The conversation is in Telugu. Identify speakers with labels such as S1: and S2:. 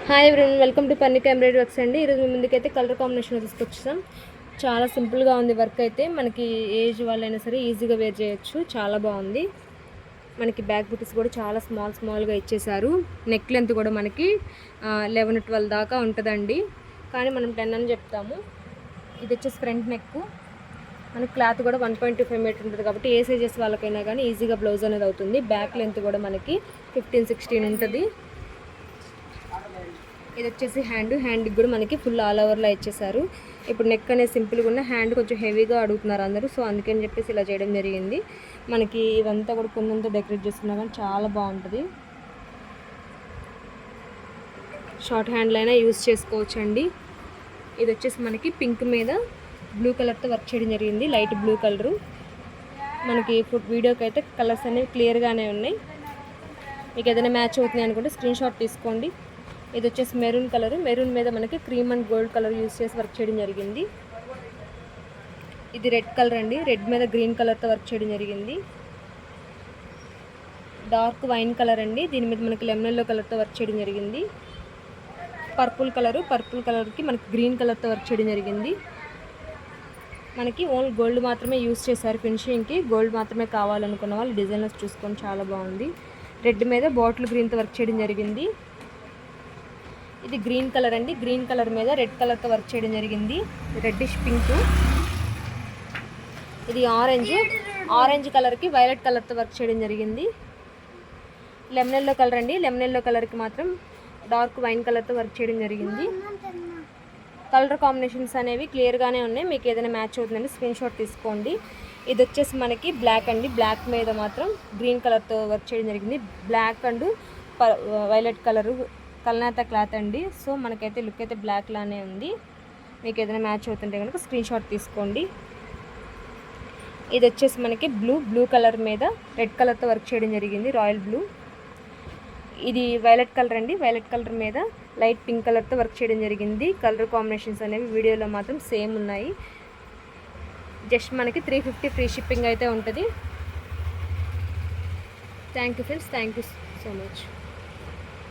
S1: Hi everyone, welcome to Parnika embroidery works అండి. ఈరోజు మీ ముందుకైతే కలర్ కాంబినేషన్ తీసుకొచ్చాం. చాలా సింపుల్గా ఉంది వర్క్ అయితే. మనకి ఏజ్ వాళ్ళైనా సరే ఈజీగా వేర్ చేయొచ్చు. చాలా బాగుంది. మనకి బ్యాక్ బుటీస్ కూడా చాలా స్మాల్గా ఇచ్చేసారు. నెక్ లెంత్ కూడా మనకి 11-12 దాకా ఉంటుందండి, కానీ మనం 10 అని చెప్తాము. ఇది వచ్చేసి ఫ్రంట్ నెక్. మనకి క్లాత్ కూడా 1.25 మీటర్ ఉంటుంది కాబట్టి ఏ సైజెస్ వాళ్ళకైనా కానీ ఈజీగా బ్లౌజ్ అనేది అవుతుంది. బ్యాక్ లెంత్ కూడా మనకి 15-16 ఉంటుంది. ఇది వచ్చేసి హ్యాండ్కి కూడా మనకి ఫుల్ ఆల్ ఓవర్లో ఇచ్చేసారు. ఇప్పుడు నెక్ అనేది సింపుల్గా ఉన్న, హ్యాండ్ కొంచెం హెవీగా అడుగుతున్నారు అందరూ. సో అందుకని చెప్పేసి ఇలా చేయడం జరిగింది. మనకి ఇదంతా కూడా కొందంతా డెకరేట్ చేసుకున్నా కానీ చాలా బాగుంటుంది. షార్ట్ హ్యాండ్లో అయినా యూజ్ చేసుకోవచ్చు అండి. ఇది వచ్చేసి మనకి పింక్ మీద బ్లూ కలర్తో వర్క్ చేయడం జరిగింది. Light blue colour. మనకి వీడియోకి అయితే కలర్స్ అనేవి క్లియర్గానే ఉన్నాయి. మీకు ఏదైనా మ్యాచ్ అవుతుంది అనుకుంటే స్క్రీన్ షాట్ తీసుకోండి. ఇది వచ్చేసి మెరూన్ కలర్. మెరూన్ మీద మనకి cream and gold colour use చేసి వర్క్ చేయడం జరిగింది. ఇది రెడ్ కలర్ అండి. రెడ్ మీద గ్రీన్ కలర్తో వర్క్ చేయడం జరిగింది. డార్క్ వైన్ కలర్ అండి. దీని మీద మనకి లెమన్ ఎల్లో కలర్తో వర్క్ చేయడం జరిగింది. పర్పుల్ కలర్కి మనకి గ్రీన్ కలర్తో వర్క్ చేయడం జరిగింది. మనకి ఓన్లీ గోల్డ్ మాత్రమే యూజ్ చేశారు ఫినిషింగ్కి. గోల్డ్ మాత్రమే కావాలనుకున్న వాళ్ళు డిజైనర్స్ చూసుకొని చాలా బాగుంది. రెడ్ మీద బాటిల్ గ్రీన్తో వర్క్ చేయడం జరిగింది. ఇది గ్రీన్ కలర్ అండి. గ్రీన్ కలర్ మీద రెడ్ కలర్తో వర్క్ చేయడం జరిగింది. Reddish pink. ఇది ఆరెంజ్ కలర్కి వైలెట్ కలర్తో వర్క్ చేయడం జరిగింది. లెమన్ ఎల్లో కలర్ అండి. లెమన్ ఎల్లో కలర్కి మాత్రం డార్క్ వైన్ కలర్తో వర్క్ చేయడం జరిగింది. కలర్ కాంబినేషన్స్ అనేవి క్లియర్గానే ఉన్నాయి. మీకు ఏదైనా మ్యాచ్ అవుతుందండి స్క్రీన్ షాట్ తీసుకోండి. ఇది వచ్చేసి మనకి బ్లాక్ అండి. బ్లాక్ మీద మాత్రం గ్రీన్ కలర్తో వర్క్ చేయడం జరిగింది. బ్లాక్ అండ్ వైలెట్ కలరు కల్నాత క్లాత్ అండి. సో మనకైతే లుక్ అయితే బ్లాక్ లానే ఉంది. మీకు ఏదైనా మ్యాచ్ అవుతుంటే కనుక స్క్రీన్ షాట్ తీసుకోండి. ఇది వచ్చేసి మనకి బ్లూ కలర్ మీద రెడ్ కలర్తో వర్క్ చేయడం జరిగింది. Royal blue. ఇది వైలెట్ కలర్ అండి. వైలెట్ కలర్ మీద లైట్ పింక్ కలర్తో వర్క్ చేయడం జరిగింది. కలర్ కాంబినేషన్స్ అనేవి వీడియోలో మాత్రం సేమ్ ఉన్నాయి. జస్ట్ మనకి 350 ఫ్రీ షిప్పింగ్ అయితే ఉంటుంది. Thank you friends. Thank you so much.